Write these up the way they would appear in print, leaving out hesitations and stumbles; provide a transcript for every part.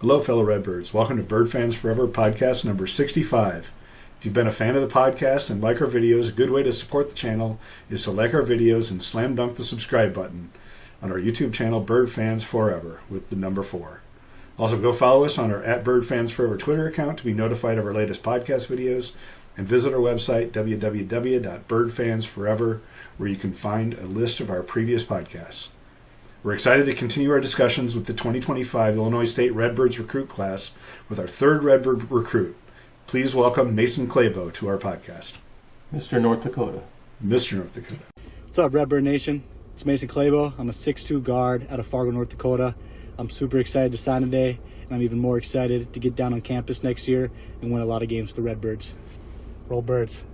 Hello, fellow Redbirds. Welcome to Bird Fans Forever podcast number 65. If you've been a fan of the podcast and like our videos, a good way to support the channel is to like our videos and slam dunk the subscribe button on our YouTube channel, Bird Fans Forever, with the number 4. Also, go follow us on our @BirdFansForever Twitter account to be notified of our latest podcast videos, and visit our website, www.birdfansforever, where you can find a list of our previous podcasts. We're excited to continue our discussions with the 2025 Illinois State Redbirds recruit class with our third Redbird recruit. Please welcome Mason Klabo to our podcast. Mr. North Dakota. Mr. North Dakota. What's up, Redbird Nation? It's Mason Klabo. I'm a 6'2 guard out of Fargo, North Dakota. I'm super excited to sign today, and I'm even more excited to get down on campus next year and win a lot of games with the Redbirds. Roll Birds.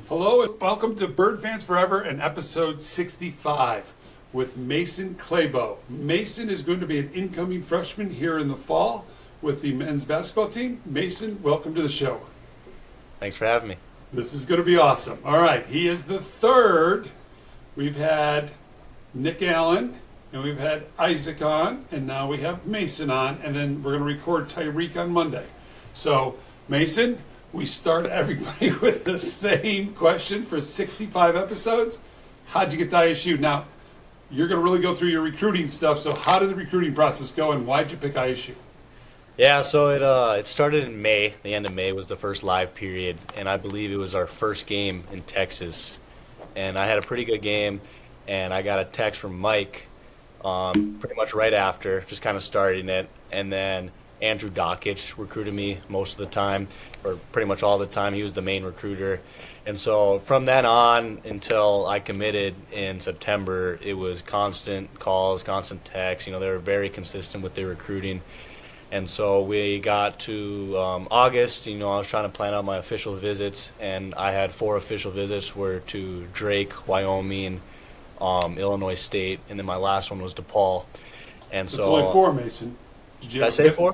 Hello and welcome to Bird Fans Forever and episode 65 with Mason Klabo. Mason is going to be an incoming freshman here in the fall with the men's basketball team. Mason, welcome to the show. Thanks for having me. This is going to be awesome. All right, he is the third. We've had Nick Allen, and we've had Isaac on, and now we have Mason on, and then we're going to record Tyreek on Monday. So, Mason, we start everybody with the same question for 65 episodes. How'd you get to ISU? Now, you're going to really go through your recruiting stuff, so how did the recruiting process go, and why'd you pick ISU? Yeah, so it started in May. The end of May was the first live period, and I believe it was our first game in Texas. And I had a pretty good game, and I got a text from Mike pretty much right after, just kind of starting it. And then Andrew Dockich recruited me most of the time, or pretty much all the time. He was the main recruiter. And so from then on until I committed in September, it was constant calls, constant texts. You know, they were very consistent with their recruiting. And so we got to August, you know, I was trying to plan out my official visits, and I had 4 official visits were to Drake, Wyoming, Illinois State, and then my last one was DePaul. And so it's only 4, Mason. Did I say 4?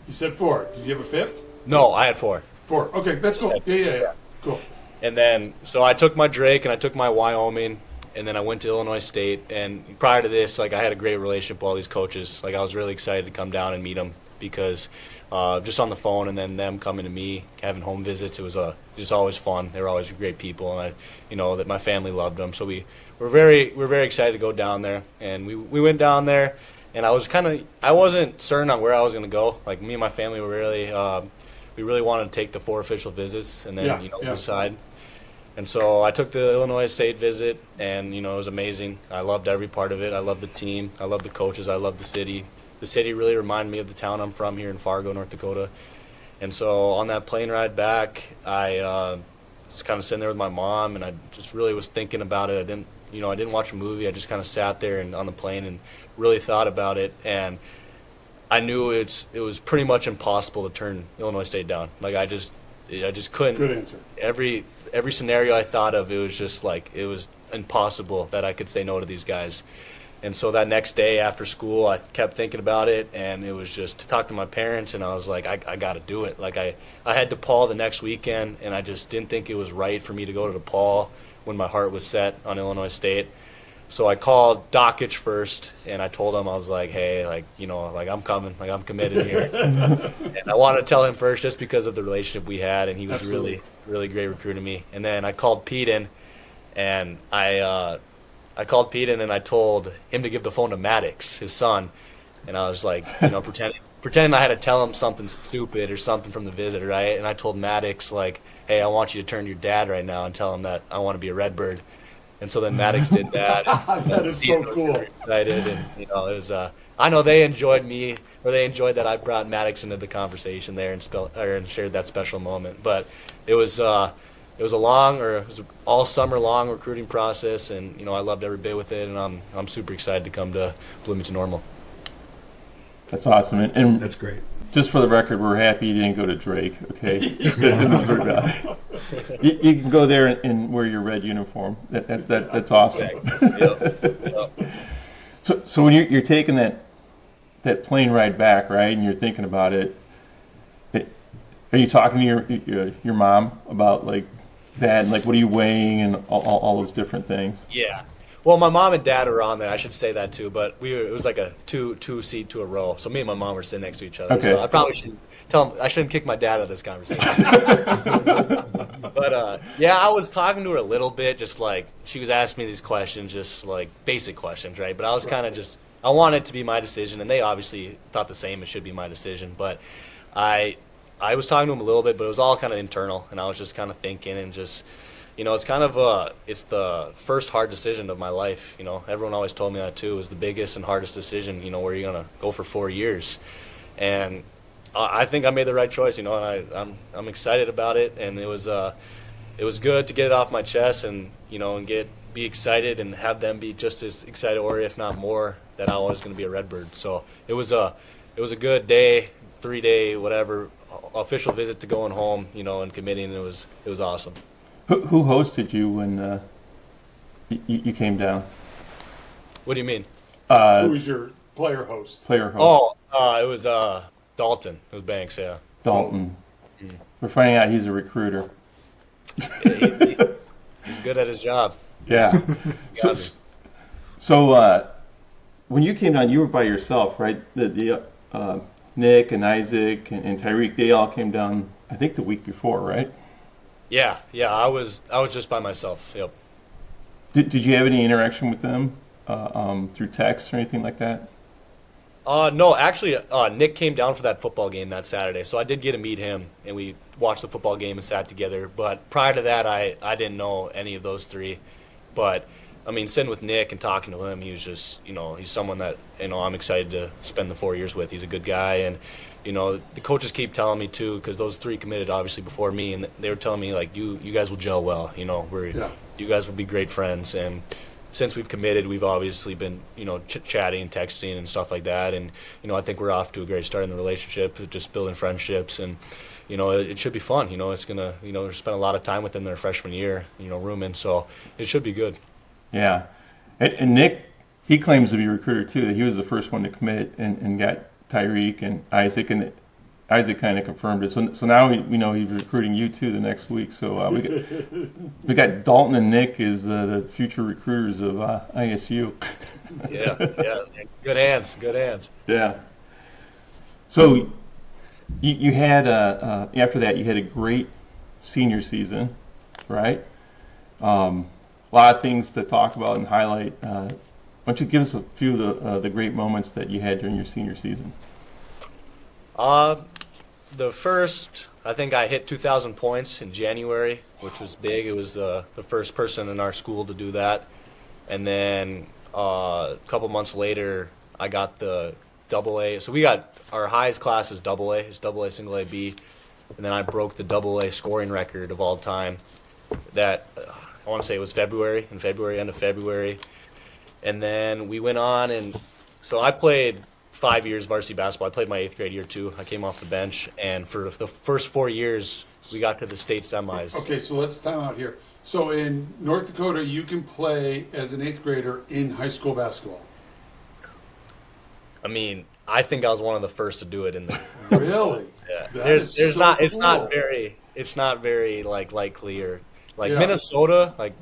You said 4. Did you have a 5th? No, I had 4. 4. Okay, that's cool. Yeah. Cool. And then, so I took my Drake and I took my Wyoming, and then I went to Illinois State. And prior to this, like, I had a great relationship with all these coaches. Like, I was really excited to come down and meet them, because just on the phone and then them coming to me, having home visits, it was just always fun. They were always great people, and that my family loved them. So we were very excited to go down there, and we went down there, and I wasn't certain on where I was going to go. Like, me and my family were we really wanted to take the 4 official visits and then decide. And so I took the Illinois State visit, and it was amazing. I loved every part of it. I loved the team. I loved the coaches. I loved the city. The city really reminded me of the town I'm from here in Fargo, North Dakota. And so on that plane ride back, I was kind of sitting there with my mom, and I just really was thinking about it. I didn't watch a movie. I just kind of sat there and on the plane and really thought about it. And I knew it was pretty much impossible to turn Illinois State down. Like, I just couldn't. Good answer. Every scenario I thought of, it was just like, it was impossible that I could say no to these guys. And so that next day after school, I kept thinking about it, and it was just to talk to my parents, and I was like, I got to do it. Like, I had DePaul the next weekend, and I just didn't think it was right for me to go to DePaul when my heart was set on Illinois State. So I called Dockich first, and I told him, I was like, hey, I'm coming. Like, I'm committed here. And I wanted to tell him first just because of the relationship we had, and he was really, really great recruiting me. And then I called Pete in, and I called Pete in and I told him to give the phone to Maddox, his son, and I was like, pretending I had to tell him something stupid or something from the visit, right? And I told Maddox, like, hey, I want you to turn to your dad right now and tell him that I want to be a Redbird. And so then Maddox did that. That is so cool. Excited, and it was. I know they enjoyed that I brought Maddox into the conversation there and shared that special moment. But it was. It was an all summer long recruiting process, and I loved every bit with it, and I'm super excited to come to Bloomington Normal. That's awesome, and that's great. Just for the record, we're happy you didn't go to Drake. Okay, you can go there and wear your red uniform. That's awesome. Yep. So when you're taking that plane ride back, right, and you're thinking about it, are you talking to your mom about like that, and like what are you weighing and all those different things? Yeah. Well, my mom and dad were on there. I should say that too. But it was like a two seat to a row. So me and my mom were sitting next to each other. Okay. So I probably shouldn't tell him. I shouldn't kick my dad out of this conversation. But yeah, I was talking to her a little bit. Just like she was asking me these questions, just like basic questions, right? But I was kind of just. I wanted it to be my decision, and they obviously thought the same. It should be my decision, but I was talking to him a little bit, but it was all kind of internal, and I was just kind of thinking and just. It's kind of it's the first hard decision of my life. Everyone always told me that too. It was the biggest and hardest decision. Where you're gonna go for 4 years, and I think I made the right choice. And I'm excited about it, and it was good to get it off my chest, and be excited and have them be just as excited, or if not more, that I was going to be a Redbird. So it was a good day, 3-day whatever official visit to going home. And committing. It was awesome. Who hosted you when you came down? What do you mean? Who was your player host? Oh, it was Dalton. It was Banks, yeah. Dalton. We're finding out he's a recruiter. He's good at his job. Yeah. So when you came down, you were by yourself, right? Nick and Isaac and Tyreek, they all came down, I think, the week before, right? Yeah, I was just by myself. Yep. Did you have any interaction with them through text or anything like that? No, actually, Nick came down for that football game that Saturday, so I did get to meet him, and we watched the football game and sat together. But prior to that, I didn't know any of those three. But I mean, sitting with Nick and talking to him, he was just, he's someone that I'm excited to spend the 4 years with. He's a good guy, and the coaches keep telling me too, because those three committed obviously before me, and they were telling me like, you guys will gel well. You guys will be great friends, and since we've committed, we've obviously been chatting and texting and stuff like that, and I think we're off to a great start in the relationship, just building friendships, and it should be fun. It's gonna spend a lot of time with them their freshman year, rooming, so it should be good. Yeah, and Nick, he claims to be a recruiter too. That he was the first one to commit and got Tyreek and Isaac, and Isaac kind of confirmed it. So now we know he's recruiting you too the next week. So we got Dalton and Nick as the future recruiters of ISU. Yeah, good hands. Yeah. So you had after that you had a great senior season, right? A lot of things to talk about and highlight. Why don't you give us a few of the great moments that you had during your senior season? The first, I think I hit 2,000 points in January, which was big. It was the first person in our school to do that. And then a couple months later, I got the AA. So we got our highest class is AA. It's AA, single A, B. And then I broke the AA scoring record of all time. That I want to say it was end of February. And then we went on, and so I played 5 years varsity basketball. I played my 8th grade year too. I came off the bench, and for the first 4 years, we got to the state semis. Okay, so let's time out here. So in North Dakota, you can play as an 8th grader in high school basketball. I mean, I think I was one of the first to do it in the. Really? Yeah. There's so not. cool. It's not very like likely or. Like Yeah.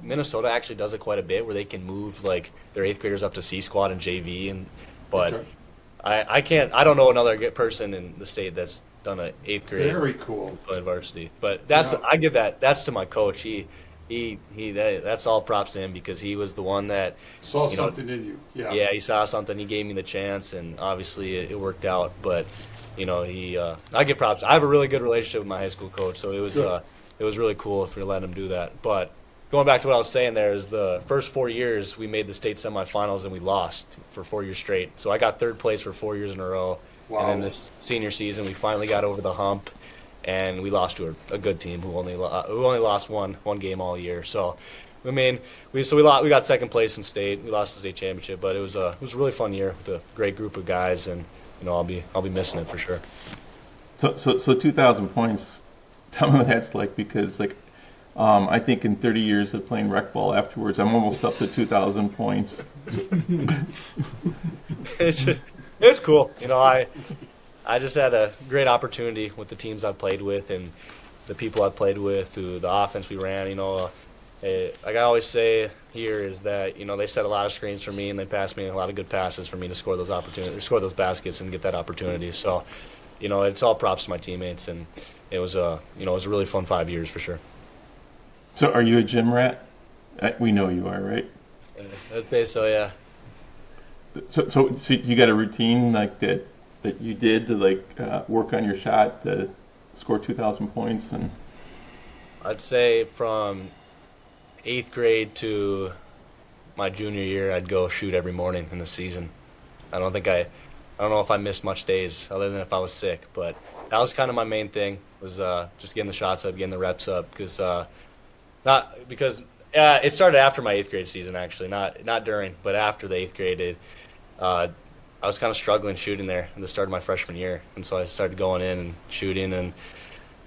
Minnesota actually does it quite a bit, where they can move like their 8th graders up to C squad and JV, but Okay. I don't know another person in the state that's done an 8th grade Very cool. playing varsity. But I give that's to my coach. That's all props to him, because he was the one that Saw something in you. Yeah. Yeah, he saw something. He gave me the chance, and obviously it worked out. But I give props. I have a really good relationship with my high school coach, so it was. Good. It was really cool if we let him do that. But going back to what I was saying there is the first 4 years we made the state semifinals and we lost for 4 years straight. So I got 3rd place for 4 years in a row. Wow. And then this senior season we finally got over the hump, and we lost to a good team who only lost one game all year. So I mean, we got 2nd place in state. We lost the state championship, but it was a really fun year with a great group of guys, and I'll be missing it for sure. So 2,000 points. Tell me what that's like, because I think in 30 years of playing rec ball afterwards, I'm almost up to 2,000 points. It's cool. I just had a great opportunity with the teams I've played with and the people I've played with, through the offense we ran. like I always say here is that they set a lot of screens for me and they passed me a lot of good passes for me to score those opportunities, score those baskets and get that opportunity. So, it's all props to my teammates, and it was a really fun 5 years for sure. So are you a gym rat? We know you are, right? I'd say so, yeah. So you got a routine like that you did to work on your shot to score 2,000 points? And I'd say from 8th grade to my junior year, I'd go shoot every morning in the season. I don't know if I missed much days other than if I was sick, but that was kind of my main thing, was just getting the shots up, getting the reps up, because it started after my 8th grade season, actually, not during, but after the 8th grade. I was kind of struggling shooting there at the start of my freshman year, and so I started going in and shooting, and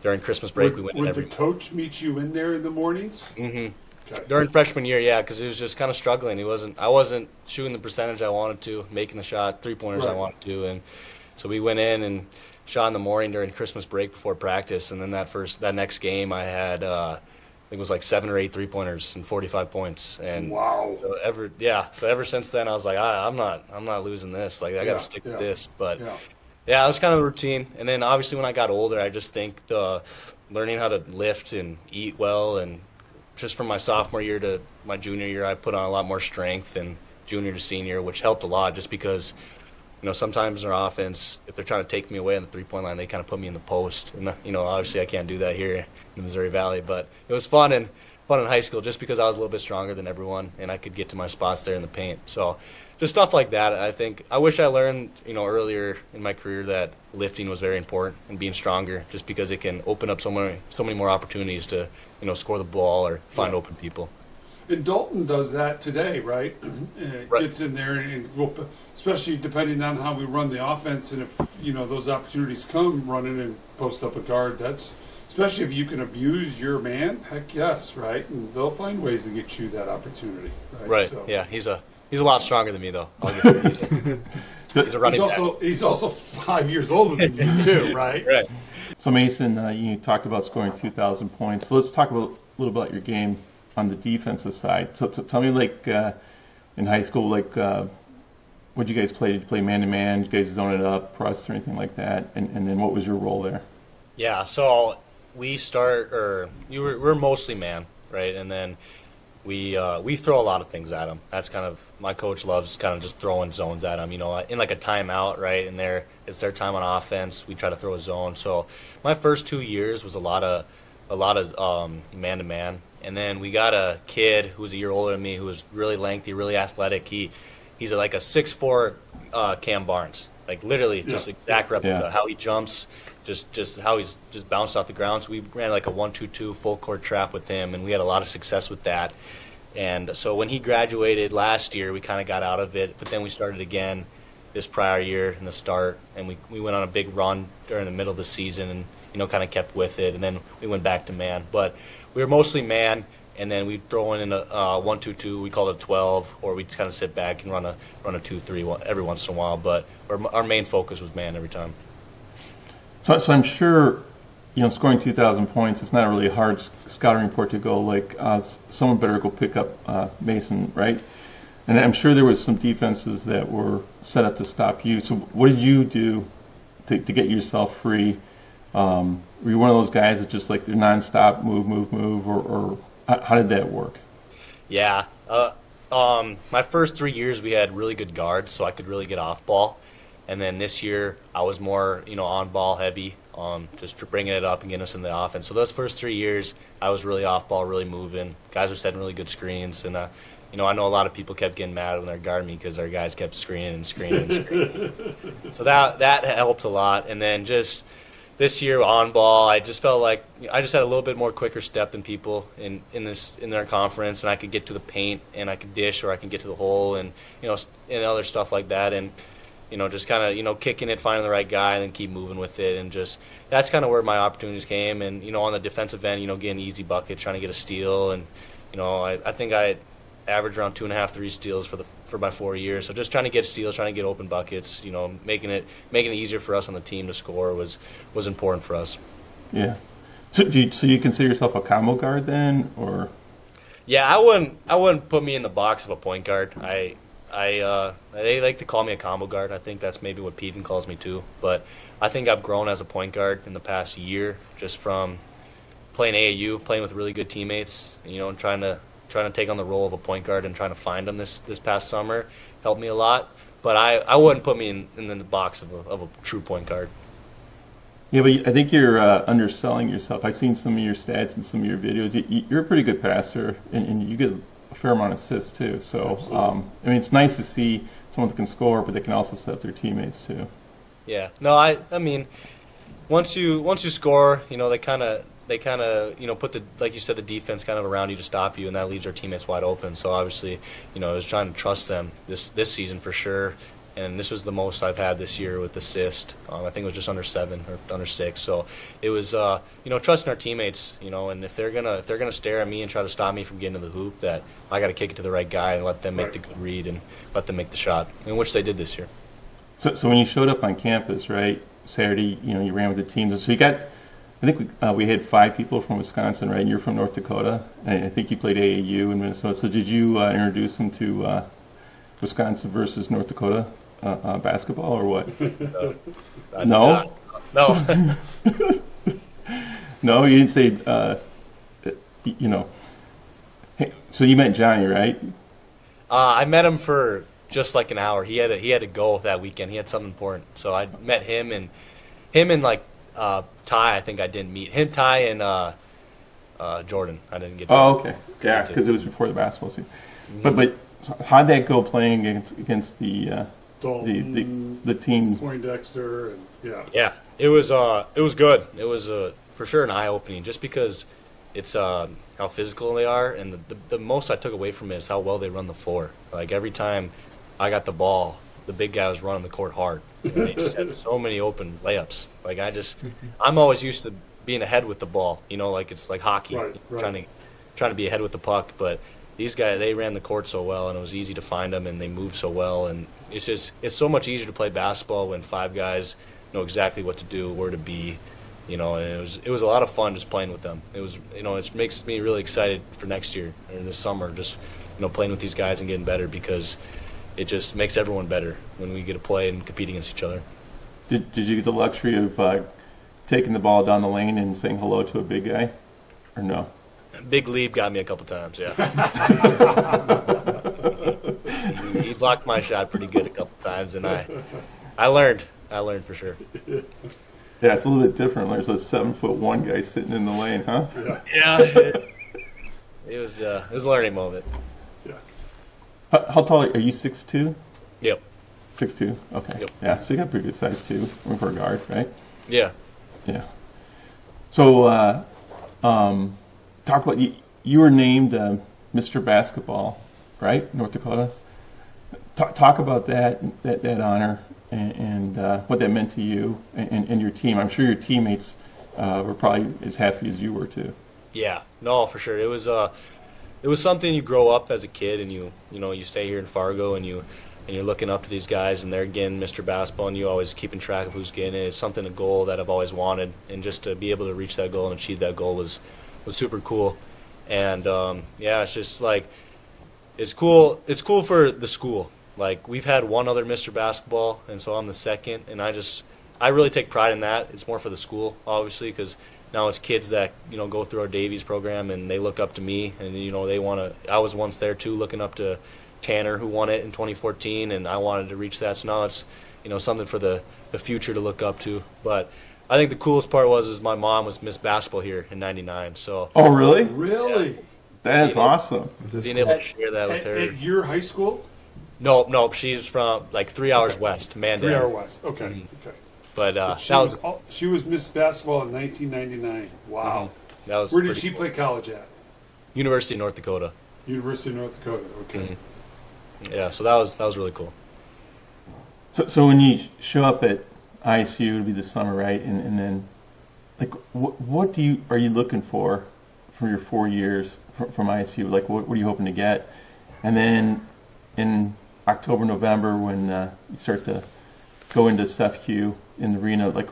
during Christmas break we went in every. Would the coach meet you in there in the mornings? Mm-hmm. Okay. During freshman year, yeah, because he was just kind of struggling. I wasn't shooting the percentage I wanted to, making the shot, 3-pointers I wanted to, and so we went in and shot in the morning during Christmas break before practice, and then that next game I had I think it was like 7 or 8 3-pointers and 45 points. And wow. So ever since then I was like, I'm not losing this. Like I got to stick with this. But yeah, it was kind of the routine. And then obviously when I got older, I just think the learning how to lift and eat well, and just from my sophomore year to my junior year, I put on a lot more strength, and junior to senior, which helped a lot just because, sometimes in our offense, if they're trying to take me away on the 3-point line, they kind of put me in the post. And, obviously I can't do that here in the Missouri Valley, but it was fun in high school just because I was a little bit stronger than everyone and I could get to my spots there in the paint. So just stuff like that. I wish I learned, earlier in my career that lifting was very important and being stronger, just because it can open up so many more opportunities to, score the ball or find open people. And Dalton does that today, right? Right. Gets in there and especially depending on how we run the offense, and if those opportunities come, running and post up a guard. That's especially if you can abuse your man. Heck yes, right? And they'll find ways to get you that opportunity. Right. So. Yeah. He's a lot stronger than me though. I'll give him he's a running back. He's also 5 years older than you too, right? Right. So Mason, you talked about scoring 2,000 points. So let's talk a little about your game on the defensive side. So tell me, in high school, what you guys play? Did you play man-to-man? Did you guys zone it up, press, or anything like that? And then what was your role there? Yeah, so we're mostly man, right? And then we throw a lot of things at them. That's kind of, my coach loves kind of just throwing zones at them, in like a timeout, right? And it's their time on offense. We try to throw a zone. So my first 2 years was a lot of man-to-man. And then we got a kid who was a year older than me who was really lengthy, really athletic. He's like a 6'4" Cam Barnes, like literally just exact replica. How he jumps, just how he's just bounced off the ground. So we ran like a 1-2-2 full court trap with him, and we had a lot of success with that. And so when he graduated last year, we kind of got out of it, but then we started again this prior year in the start, and we went on a big run during the middle of the season, and kind of kept with it, and then we went back to man. But we were mostly man, and then we'd throw in a 1-2-2. We called it 12, or we'd kind of sit back and run a 2-3 every once in a while. But our main focus was man every time. So I'm sure, scoring 2,000 points, it's not really a hard scouting report to go someone better go pick up Mason, right? And I'm sure there was some defenses that were set up to stop you. So what did you do to get yourself free? Were you one of those guys that just they're nonstop move, or how did that work? Yeah. My first 3 years we had really good guards, so I could really get off ball. And then this year I was more, on ball heavy, just bringing it up and getting us in the offense. So those first 3 years I was really off ball, really moving. Guys were setting really good screens, and I know a lot of people kept getting mad when they guarded me because our guys kept screening. So that helped a lot. And then just this year on ball, I just felt like I just had a little bit more quicker step than people in their conference, and I could get to the paint, and I could dish, or I can get to the hole, and and other stuff like that, and just kind of kicking it, finding the right guy, and then keep moving with it, and just that's kind of where my opportunities came, and on the defensive end, getting easy buckets, trying to get a steal, and I think I averaged around 2.5, 3 steals for my 4 years. So just trying to get steals, trying to get open buckets, making it easier for us on the team to score was important for us. Yeah. So you consider yourself a combo guard then, or? Yeah, I wouldn't put me in the box of a point guard. They like to call me a combo guard. I think that's maybe what Peden calls me too. But I think I've grown as a point guard in the past year, just from playing AAU, playing with really good teammates, and trying to take on the role of a point guard and trying to find them this past summer helped me a lot. But I wouldn't put me in the box of a true point guard. Yeah, but I think you're underselling yourself. I've seen some of your stats and some of your videos. You're a pretty good passer, and you get a fair amount of assists too. So, it's nice to see someone that can score, but they can also set up their teammates too. Yeah. No, I mean, once you score, they kind of put the, like you said, the defense kind of around you to stop you, and that leaves our teammates wide open. So obviously, I was trying to trust them this season for sure. And this was the most I've had this year with assist. I think it was just under 7 or under 6. So it was, trusting our teammates. And if they're gonna stare at me and try to stop me from getting to the hoop, that I got to kick it to the right guy and let them make the good read and let them make the shot, in which they did this year. So when you showed up on campus, right, Saturday, you ran with the team. So you got, I think we had 5 people from Wisconsin, right? And you're from North Dakota. And I think you played AAU in Minnesota. So did you introduce them to Wisconsin versus North Dakota basketball, or what? No? No. No, you didn't say, Hey, so you met Johnny, right? I met him for just like an hour. He had to go that weekend. He had something important. So I met him and like Ty. I think I didn't meet him. Ty and Jordan. I didn't get to. Oh, okay. Yeah, because it was before the basketball season. Mm-hmm. But how'd that go playing against the team? Poindexter, and yeah, it was good. It was for sure an eye opening, just because it's how physical they are, and the most I took away from it is how well they run the floor. Like every time I got the ball, the big guy was running the court hard. They just had so many open layups. Like I'm always used to being ahead with the ball. Like it's like hockey, right. trying to be ahead with the puck, but these guys, they ran the court so well, and it was easy to find them, and they moved so well. And it's so much easier to play basketball when 5 guys know exactly what to do, where to be, and it was a lot of fun just playing with them. It was, it makes me really excited for next year or this summer, just, playing with these guys and getting better, because it just makes everyone better when we get to play and compete against each other. Did you get the luxury of taking the ball down the lane and saying hello to a big guy, or no? Big Leap got me a couple times, yeah. He blocked my shot pretty good a couple times, and I learned for sure. Yeah, it's a little bit different. There's a 7'1" guy sitting in the lane, huh? Yeah. It was a learning moment. Yeah. How tall are you? 6'2"? Yep. 6'2". Okay. Yep. Yeah, so you got pretty good size too for a guard, right? Yeah. Yeah. So, talk about you were named Mr. Basketball, right? North Dakota. Talk about that honor and what that meant to you and your team. I'm sure your teammates were probably as happy as you were too. Yeah, no, for sure. It was something you grow up as a kid, and you stay here in Fargo, and you're looking up to these guys, and they're getting Mr. Basketball, and you always keeping track of who's getting it. It's a goal that I've always wanted, and just to be able to reach that goal and achieve that goal was super cool. And it's just like it's cool for the school. Like, we've had one other Mr. Basketball, and so I'm the second, and I really take pride in that. It's more for the school, obviously, because now it's kids that go through our Davies program, and they look up to me, and they want to. I was once there too, looking up to Tanner, who won it in 2014, and I wanted to reach that. So now it's something for the future to look up to. But I think the coolest part is my mom was Miss Basketball here in '99. So. Oh, really? Really? Yeah. That is awesome. Being able to share that with her. At your high school? No. She's from like 3 hours west, Mandan. 3 hours west. Okay. Mm-hmm. Okay. But she was Miss Basketball in 1999. Wow. That was. Where did she play college at? University of North Dakota. University of North Dakota. Okay. Mm-hmm. Yeah. So that was really cool. So when you show up at ISU, it'll be this summer, right? And then, like, what are you looking for your 4 years from ISU? Like, what are you hoping to get? And then in October, November, when you start to go into SFQ in the arena, like,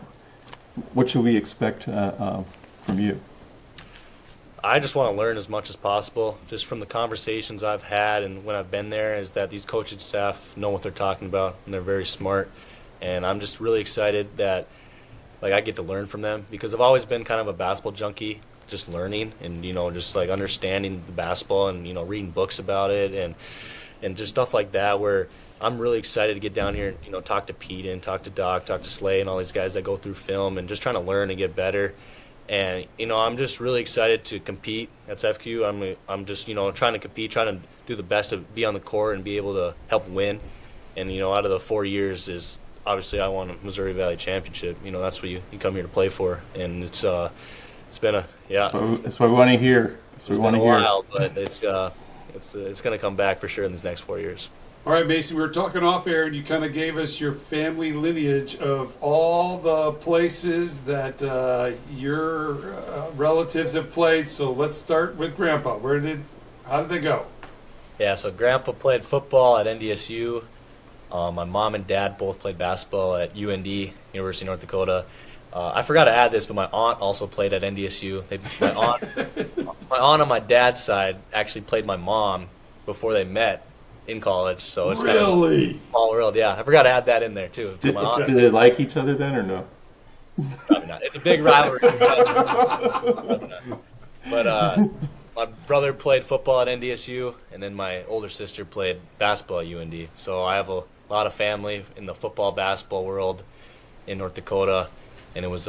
what should we expect from you? I just want to learn as much as possible, just from the conversations I've had and when I've been there, is that these coaching staff know what they're talking about, and they're very smart. And I'm just really excited that I get to learn from them, because I've always been kind of a basketball junkie, just learning and, just understanding the basketball and, reading books about it and just stuff like that, where I'm really excited to get down here and, talk to Pete and talk to Doc, talk to Slay and all these guys that go through film and just trying to learn and get better. And, I'm just really excited to compete at FQ. I'm just, trying to compete, trying to do the best to be on the court and be able to help win. And, out of the 4 years is obviously I won a Missouri Valley Championship. That's what you come here to play for. And it's been That's what we want to hear. It's been a while, but it's going to come back for sure in these next 4 years. All right, Mason, we were talking off air, and you kind of gave us your family lineage of all the places that your relatives have played. So let's start with Grandpa. How did they go? Yeah, so Grandpa played football at NDSU. My mom and dad both played basketball at UND, University of North Dakota. I forgot to add this, but my aunt also played at NDSU. My aunt on my dad's side actually played my mom before they met in college, so it's kind of a small world. Yeah, I forgot to add that in there too. So my aunt, do they like each other then, or no? Probably not. It's a big rivalry. But my brother played football at NDSU, and then my older sister played basketball at UND. So I have a lot of family in the football, basketball world in North Dakota, and it was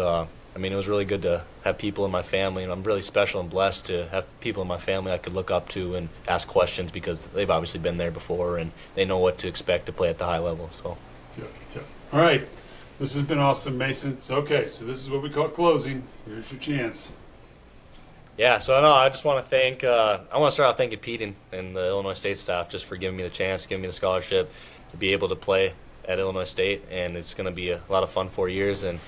it was really good to have people in my family, and I'm really special and blessed to have people in my family I could look up to and ask questions, because they've obviously been there before and they know what to expect to play at the high level. So, yeah. All right, this has been awesome, Mason. So this is what we call closing. Here's your chance. Yeah, so I just want to thank. I want to start off thanking Pete and the Illinois State staff just for giving me the chance, giving me the scholarship to be able to play at Illinois State, and it's going to be a lot of fun 4 years. And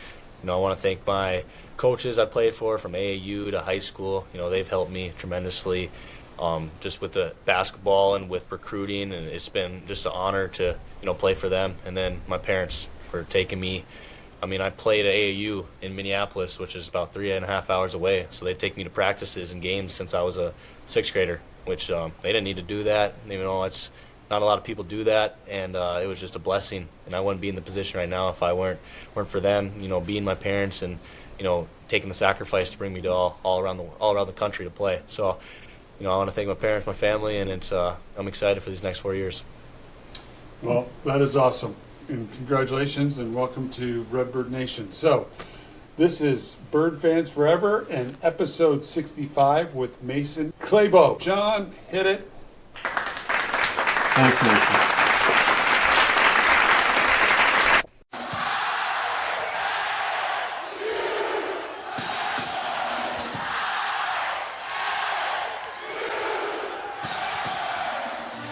I want to thank my coaches I played for from AAU to high school. They've helped me tremendously, just with the basketball and with recruiting, and it's been just an honor to play for them. And then my parents for taking me. I played at AAU in Minneapolis, which is about 3.5 hours away. So they've taken me to practices and games since I was a sixth grader, which they didn't need to do that. Even though it's not a lot of people do that, and it was just a blessing. And I wouldn't be in the position right now if I weren't for them, being my parents and taking the sacrifice to bring me to all around the country to play. So, I want to thank my parents, my family, and I'm excited for these next 4 years. Well, that is awesome, and congratulations, and welcome to Redbird Nation. So, this is Bird Fans Forever and episode 65 with Mason Klabo. Jon, hit it. Thanks, Mason.